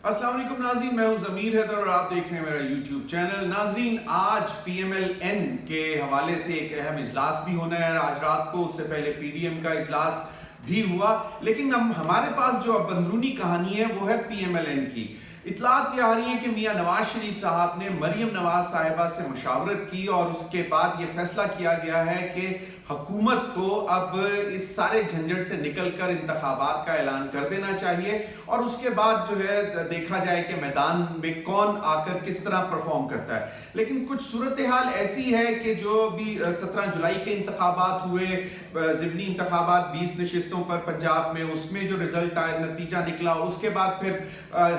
السلام علیکم ناظرین، میں ہوں ضمیر حیدر اور آپ دیکھ رہے ہیں میرا یوٹیوب چینل۔ ناظرین، آج پی ایم ایل این کے حوالے سے ایک اہم اجلاس بھی ہونا ہے آج رات کو، اس سے پہلے پی ڈی ایم کا اجلاس بھی ہوا، لیکن ہمارے پاس جو اب اندرونی کہانی ہے وہ ہے پی ایم ایل این کی۔ اطلاعات یہ آ رہی ہیں کہ میاں نواز شریف صاحب نے مریم نواز صاحبہ سے مشاورت کی اور اس کے بعد یہ فیصلہ کیا گیا ہے کہ حکومت کو اب اس سارے جھنجھٹ سے نکل کر انتخابات کا اعلان کر دینا چاہیے اور اس کے بعد جو ہے دیکھا جائے کہ میدان میں کون آ کر کس طرح پرفارم کرتا ہے۔ لیکن کچھ صورتحال ایسی ہے کہ جو بھی 17 جولائی کے انتخابات ہوئے، ضمنی انتخابات 20 نشستوں پر پنجاب میں، اس میں جو رزلٹ آیا، نتیجہ نکلا، اس کے بعد پھر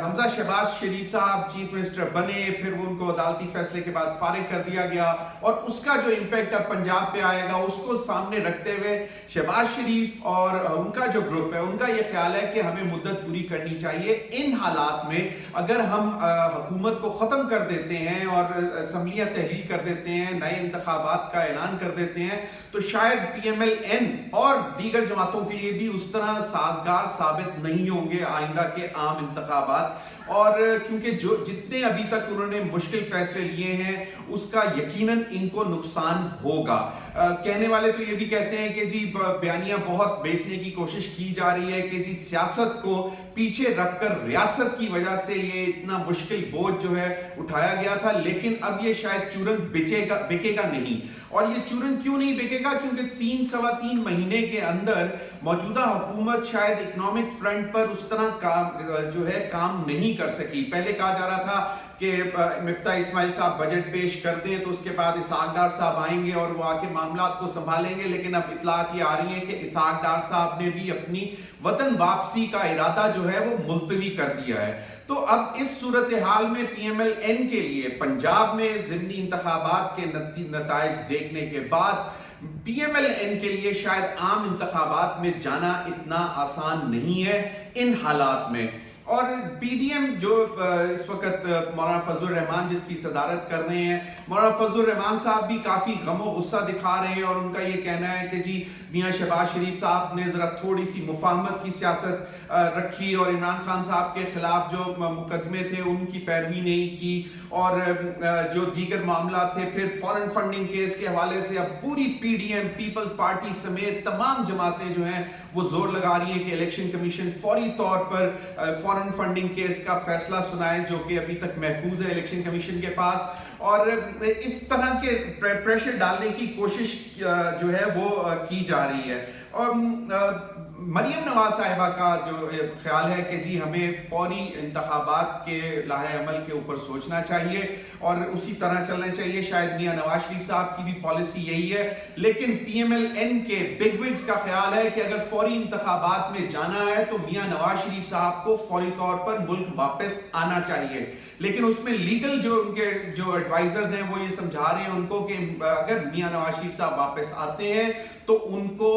حمزہ شہباز شریف صاحب چیف منسٹر بنے، پھر ان کو عدالتی فیصلے کے بعد فارغ کر دیا گیا اور اس کا جو امپیکٹ اب پنجاب پہ آئے گا اس کو سامنے رکھتے ہوئے شہباز شریف اور ان کا جو گروپ ہے ان کا یہ خیال ہے کہ ہمیں مدت پوری کرنی چاہیے۔ ان حالات میں اگر ہم حکومت کو ختم کر دیتے ہیں اور اسمبلیاں تحلیل کر دیتے ہیں، نئے انتخابات کا اعلان کر دیتے ہیں، تو شاید پی ایم ایل این اور دیگر جماعتوں کے لیے بھی اس طرح سازگار ثابت نہیں ہوں گے آئندہ کے عام انتخابات، اور کیونکہ جتنے ابھی تک انہوں نے مشکل فیصلے لیے ہیں اس کا یقیناً ان کو نقصان ہوگا۔ کہنے والے تو یہ بھی کہتے ہیں کہ جی بیانیہ بہت بیچنے کی کوشش کی جا رہی ہے کہ جی سیاست کو پیچھے رکھ کر ریاست کی وجہ سے یہ اتنا مشکل بوجھ جو ہے اٹھایا گیا تھا، لیکن اب یہ شاید چورن بکے گا نہیں۔ اور یہ چورن کیوں نہیں بکے گا؟ کیونکہ سوا تین مہینے کے اندر موجودہ حکومت شاید اکنامک فرنٹ پر اس طرح جو ہے کام نہیں کر سکی۔ پہلے کہا جا رہا تھا کہ مفتاح اسماعیل صاحب بجٹ پیش کر دیں تو اس کے بعد اسحاق ڈار صاحب آئیں گے اور وہ آ کے معاملات کو سنبھالیں گے، لیکن اب اطلاعات یہ آ رہی ہیں کہ اسحاق ڈار صاحب نے بھی اپنی وطن واپسی کا ارادہ جو ہے وہ ملتوی کر دیا ہے۔ تو اب اس صورتحال میں پی ایم ایل این کے لیے پنجاب میں ضمنی انتخابات کے نتائج دیکھنے کے بعد پی ایم ایل این کے لیے شاید عام انتخابات میں جانا اتنا آسان نہیں ہے ان حالات میں۔ اور پی ڈی ایم جو اس وقت مولانا فضل الرحمان جس کی صدارت کر رہے ہیں، مولانا فضل الرحمان صاحب بھی کافی غم و غصہ دکھا رہے ہیں اور ان کا یہ کہنا ہے کہ جی میاں شہباز شریف صاحب نے ذرا تھوڑی سی مفاہمت کی سیاست رکھی اور عمران خان صاحب کے خلاف جو مقدمے تھے ان کی پیروی نہیں کی، اور جو دیگر معاملات تھے، پھر فورن فنڈنگ کیس کے حوالے سے اب پوری P D M, Peoples Party سمیت تمام جماعتیں جو ہیں وہ زور لگا رہی ہیں کہ الیکشن کمیشن فوری طور پر فورن فنڈنگ کیس کا فیصلہ سنائے جو کہ ابھی تک محفوظ ہے الیکشن کمیشن کے پاس، اور اس طرح کے پریشر ڈالنے کی کوشش جو ہے وہ کی جا رہی ہے۔ اور مریم نواز صاحبہ کا جو خیال ہے کہ جی ہمیں فوری انتخابات کے لاہے عمل کے اوپر سوچنا چاہیے اور اسی طرح چلنا چاہیے۔ شاید میاں نواز شریف صاحب کی بھی پالیسی یہی ہے، لیکن پی ایم ایل این کے بگ وگز کا خیال ہے کہ اگر فوری انتخابات میں جانا ہے تو میاں نواز شریف صاحب کو فوری طور پر ملک واپس آنا چاہیے، لیکن اس میں لیگل جو ان کے جو ایڈوائزرز ہیں وہ یہ سمجھا رہے ہیں ان کو کہ اگر میاں نواز شریف صاحب واپس آتے ہیں تو ان کو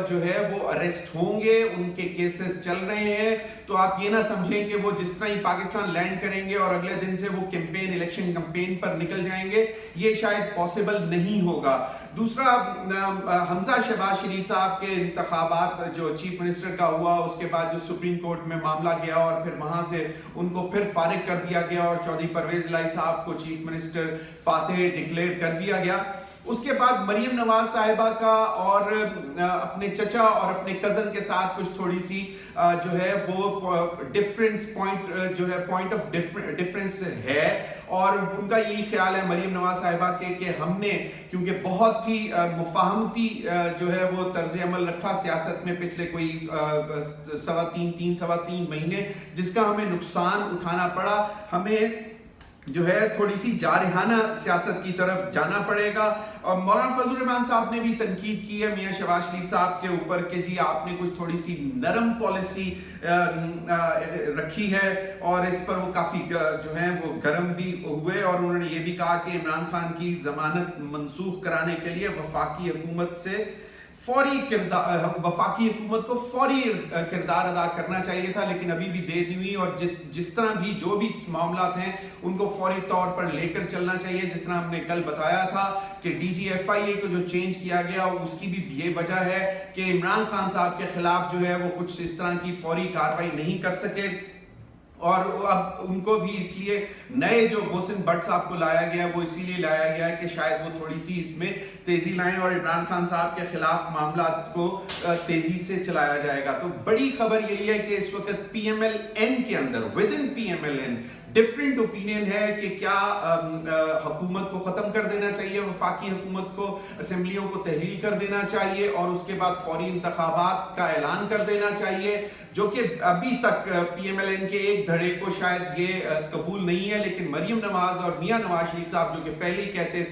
جو ہے وہ اریسٹ ہوں گے، ان کے کیسز چل رہے ہیں، تو آپ یہ نہ سمجھیں کہ وہ جس طرح ہی پاکستان لینڈ کریں گے اور اگلے دن سے وہ الیکشن کمپین پر نکل جائیں گے، یہ شاید پاسبل نہیں ہوگا۔ دوسرا، حمزہ شہباز شریف صاحب کے انتخابات جو چیف منسٹر کا ہوا، اس کے بعد جو سپریم کورٹ میں معاملہ گیا اور پھر وہاں سے ان کو پھر فارغ کر دیا گیا اور چودھری پرویز الہی صاحب کو چیف منسٹر فاتح ڈکلیئر کر دیا گیا۔ اس کے بعد مریم نواز صاحبہ کا اور اپنے چچا اور اپنے کزن کے ساتھ کچھ تھوڑی سی جو ہے وہ پوائنٹ آف ڈفرنس ہے، اور ان کا یہی خیال ہے مریم نواز صاحبہ کے کہ ہم نے کیونکہ بہت ہی مفاہمتی جو ہے وہ طرز عمل رکھا سیاست میں پچھلے کوئی سوا تین مہینے، جس کا ہمیں نقصان اٹھانا پڑا، ہمیں جو ہے تھوڑی سی جارحانہ سیاست کی طرف جانا پڑے گا۔ اور مولانا فضل الرحمان صاحب نے بھی تنقید کی ہے میاں شہباز شریف صاحب کے اوپر کہ جی آپ نے کچھ تھوڑی سی نرم پالیسی رکھی ہے، اور اس پر وہ کافی جو ہیں وہ گرم بھی ہوئے، اور انہوں نے یہ بھی کہا کہ عمران خان کی ضمانت منسوخ کرانے کے لیے وفاقی حکومت کو فوری کردار ادا کرنا چاہیے تھا، لیکن ابھی بھی دیر نہیں ہوئی، اور جس طرح بھی جو بھی معاملات ہیں ان کو فوری طور پر لے کر چلنا چاہیے۔ جس طرح ہم نے کل بتایا تھا کہ ڈی جی ایف آئی اے کو جو چینج کیا گیا اس کی بھی یہ وجہ ہے کہ عمران خان صاحب کے خلاف جو ہے وہ کچھ اس طرح کی فوری کارروائی نہیں کر سکے، اور اب ان کو بھی اس لیے نئے جو محسن بٹ صاحب کو لایا گیا وہ اسی لیے لایا گیا ہے کہ شاید وہ تھوڑی سی اس میں تیزی لائیں اور عمران خان صاحب کے خلاف معاملات کو تیزی سے چلایا جائے گا. تو بڑی خبر یہی ہے کہ اس وقت پی ایم ایل این کے اندر within P M L N different opinion ہے کہ کیا حکومت کو ختم کر دینا چاہیے, وفاقی حکومت کو, اسمبلیوں کو تحلیل کر دینا چاہیے اور اس کے بعد فوری انتخابات کا اعلان کر دینا چاہیے, جو کہ ابھی تک پی ایم ایل این کے ایک دھڑے کو شاید یہ قبول نہیں ہے. لیکن مریم نواز اور میاں نواز شریف صاحب جو کہ پہلے ہی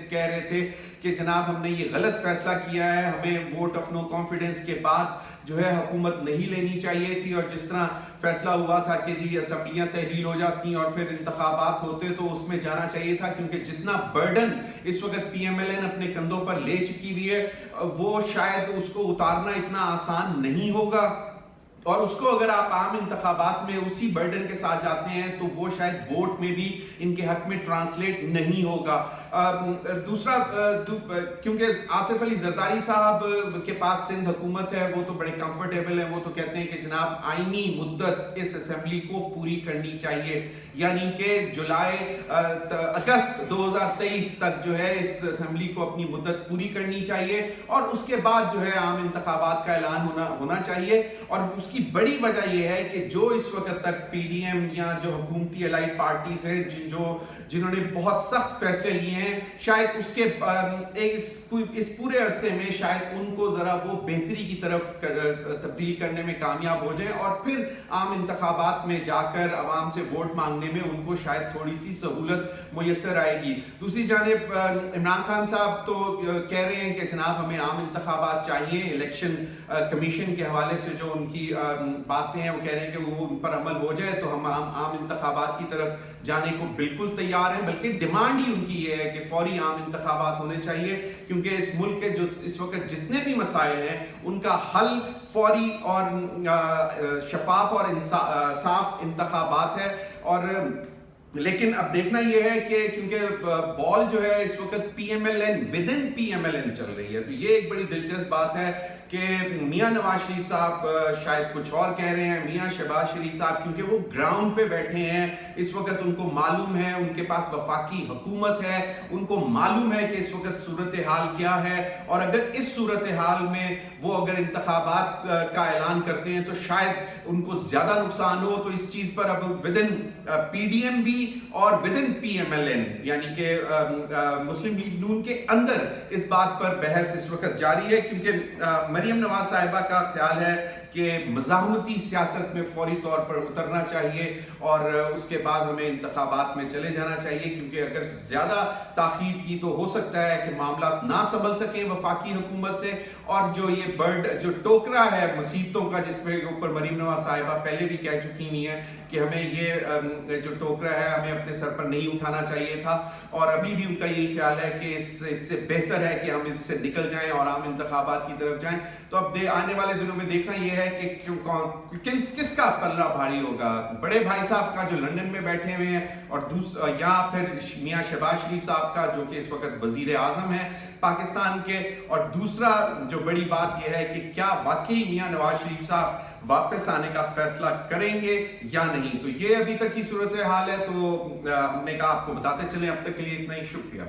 کہہ رہے تھے کہ جناب ہم نے یہ غلط فیصلہ کیا ہے, ہمیں ووٹ آف نو کانفیڈنس کے بعد جو ہے حکومت نہیں لینی چاہیے تھی, اور جس طرح فیصلہ ہوا تھا کہ جی اسمبلیاں تحلیل ہو جاتی اور پھر انتخابات ہوتے تو اس میں جانا چاہیے تھا, کیونکہ جتنا برڈن اس وقت پی ایم ایل این اپنے کندھوں پر لے چکی ہوئی ہے وہ شاید اس کو اتارنا اتنا آسان نہیں ہوگا, اور اس کو اگر آپ عام انتخابات میں اسی برڈن کے ساتھ جاتے ہیں تو وہ شاید ووٹ میں بھی ان کے حق میں ٹرانسلیٹ نہیں ہوگا. دوسرا کیونکہ آصف علی زرداری صاحب کے پاس سندھ حکومت ہے, وہ تو بڑے کمفرٹیبل ہیں, وہ تو کہتے ہیں کہ جناب آئینی مدت اس اسمبلی کو پوری کرنی چاہیے, یعنی کہ اگست 2023 تک جو ہے اس اسمبلی کو اپنی مدت پوری کرنی چاہیے اور اس کے بعد جو ہے عام انتخابات کا اعلان ہونا چاہیے. اور اس کی بڑی وجہ یہ ہے کہ جو اس وقت تک پی ڈی ایم یا جو حکومتی الائڈ پارٹیز ہیں جنہوں نے بہت سخت فیصلے لیے ہیں, شاید اس کے اس پورے عرصے میں شاید ان کو ذرا وہ بہتری کی طرف تبدیل کرنے میں کامیاب ہو جائیں اور پھر عام انتخابات میں جا کر عوام سے ووٹ مانگنے میں ان کو شاید تھوڑی سی سہولت میسر آئے گی. دوسری جانب عمران خان صاحب تو کہہ رہے ہیں کہ جناب ہمیں عام انتخابات چاہیے, الیکشن کمیشن کے حوالے سے جو ان کی باتیں ہیں وہ کہہ رہے ہیں کہ وہ ان پر عمل ہو جائے تو ہم عام انتخابات کی طرف جانے کو بالکل تیار ہیں, بلکہ ڈیمانڈ ہی ان کی یہ ہے کہ فوری عام انتخابات ہونے چاہیے, کیونکہ اس ملک کے جو اس وقت جتنے بھی مسائل ہیں ان کا حل فوری اور شفاف اور صاف انتخابات ہے. اور لیکن اب دیکھنا یہ ہے کہ کیونکہ بال جو ہے اس وقت P M L N within P M L N چل رہی ہے, تو یہ ایک بڑی دلچسپ بات ہے کہ میاں نواز شریف صاحب شاید کچھ اور کہہ رہے ہیں, میاں شہباز شریف صاحب کیونکہ وہ گراؤنڈ پہ بیٹھے ہیں اس وقت, ان کو معلوم ہے, ان کے پاس وفاقی حکومت ہے, ان کو معلوم ہے کہ اس وقت صورتحال کیا ہے, اور اگر اس صورتحال میں وہ اگر انتخابات کا اعلان کرتے ہیں تو شاید ان کو زیادہ نقصان ہو. تو اس چیز پر اب ودن پی ڈی ایم بھی اور ودن پی ایم ایل این یعنی کہ مسلم لیگ نون کے اندر اس بات پر بحث اس وقت جاری ہے, کیونکہ مریم نواز صاحبہ کا خیال ہے کہ مزاحمتی سیاست میں فوری طور پر اترنا چاہیے اور اس کے بعد ہمیں انتخابات میں چلے جانا چاہیے, کیونکہ اگر زیادہ تاخیر کی تو ہو سکتا ہے کہ معاملات نہ سنبھل سکیں وفاقی حکومت سے, اور جو یہ جو ٹوکرا ہے مصیبتوں کا جس پہ اوپر مریم نواز صاحبہ پہلے بھی کہہ چکی ہوئی ہیں کہ ہمیں یہ جو ٹوکرا ہے ہمیں اپنے سر پر نہیں اٹھانا چاہیے تھا, اور ابھی بھی ان کا یہی خیال ہے کہ اس سے بہتر ہے کہ ہم اس سے نکل جائیں اور عام انتخابات کی طرف جائیں. تو اب آنے والے دنوں میں دیکھنا یہ ہے کہ کس کا پلہ بھاری ہوگا, بڑے بھائی صاحب کا جو لندن میں بیٹھے ہوئے ہیں اور یا پھر میاں شہباز شریف صاحب کا جو کہ اس وقت وزیر اعظم ہے پاکستان کے, اور دوسرا جو بڑی بات یہ ہے کہ کیا واقعی میاں نواز شریف صاحب واپس آنے کا فیصلہ کریں گے یا نہیں. تو یہ ابھی تک کی صورتحال ہے, تو ہم نے کہا آپ کو بتاتے چلیں. اب تک کے لیے اتنا ہی, شکریہ.